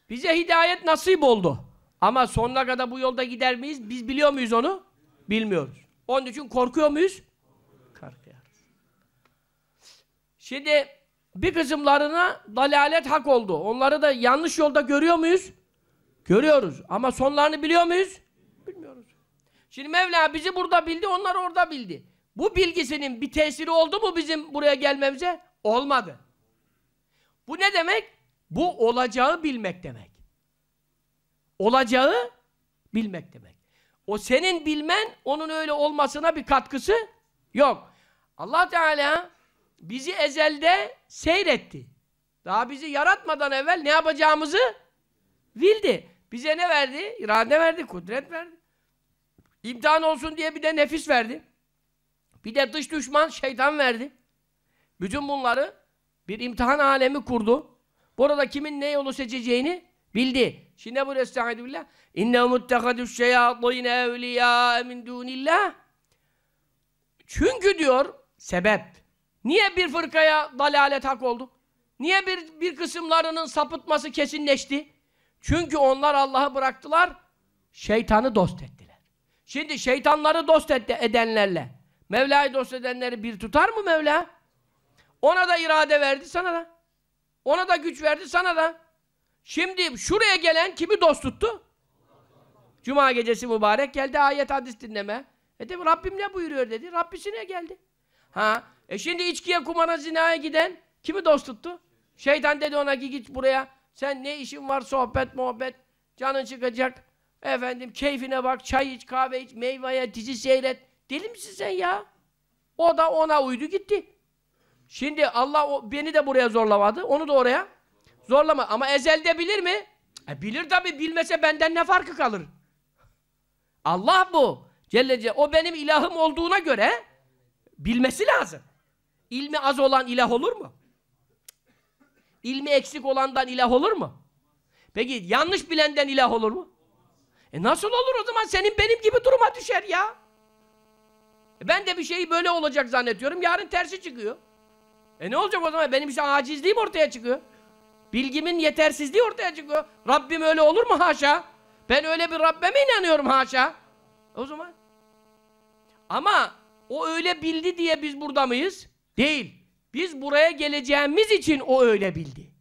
Bize hidayet nasip oldu. Ama sonuna kadar bu yolda gider miyiz? Biz biliyor muyuz onu? Bilmiyoruz. Onun için korkuyor muyuz? Korkuyoruz. Şimdi bir kısımlarına dalalet hak oldu. Onları da yanlış yolda görüyor muyuz? Görüyoruz. Ama sonlarını biliyor muyuz? Bilmiyoruz. Şimdi Mevla bizi burada bildi, onları orada bildi. Bu bilgisinin bir tesiri oldu mu bizim buraya gelmemize? Olmadı. Bu ne demek? Bu olacağı bilmek demek. Olacağı bilmek demek. O senin bilmen, onun öyle olmasına bir katkısı yok. Allah Teala bizi ezelde seyretti. Daha bizi yaratmadan evvel ne yapacağımızı bildi. Bize ne verdi? İrade verdi, kudret verdi. İmtihan olsun diye bir de nefis verdi. Bir de dış düşman şeytan verdi. Bütün bunları bir imtihan alemi kurdu. Burada kimin ne yolu seçeceğini bildi. Şimdi bu estaizu billah. İnnehum ittehadü's şeyâtîne evliyâ min dûnillah. Çünkü diyor sebep. Niye bir fırkaya dalalet hak oldu? Niye bir kısımlarının sapıtması kesinleşti? Çünkü onlar Allah'ı bıraktılar, şeytanı dost ettiler. Şimdi şeytanları dost edenlerle Mevla'yı dost edenleri bir tutar mı Mevla? Ona da irade verdi, sana da. Ona da güç verdi, sana da. Şimdi şuraya gelen kimi dost tuttu? Cuma gecesi mübarek geldi, ayet hadis dinleme. Dedi, Rabbim ne buyuruyor dedi, Rabbisine geldi. Şimdi içkiye, kumara, zinaya giden kimi dost tuttu? Şeytan dedi ona ki git buraya, sen ne işin var, sohbet, muhabbet, canın çıkacak. Efendim, keyfine bak, çay iç, kahve iç, meyveye, dizi seyret. Deli misin sen ya? O da ona uydu gitti. Şimdi Allah beni de buraya zorlamadı, onu da oraya zorlama. Ama ezelde bilir mi? Bilir tabii, bilmese benden ne farkı kalır? Allah bu. Celle Celle. O benim ilahım olduğuna göre bilmesi lazım. İlmi az olan ilah olur mu? İlmi eksik olandan ilah olur mu? Peki yanlış bilenden ilah olur mu? Nasıl olur o zaman? Senin benim gibi duruma düşer ya. Ben de bir şeyi böyle olacak zannediyorum. Yarın tersi çıkıyor. Ne olacak o zaman? Benim işte acizliğim ortaya çıkıyor. Bilgimin yetersizliği ortaya çıkıyor. Rabbim öyle olur mu? Haşa. Ben öyle bir Rabbime inanıyorum haşa. O zaman. Ama o öyle bildi diye biz burada mıyız? Değil. Biz buraya geleceğimiz için o öyle bildi.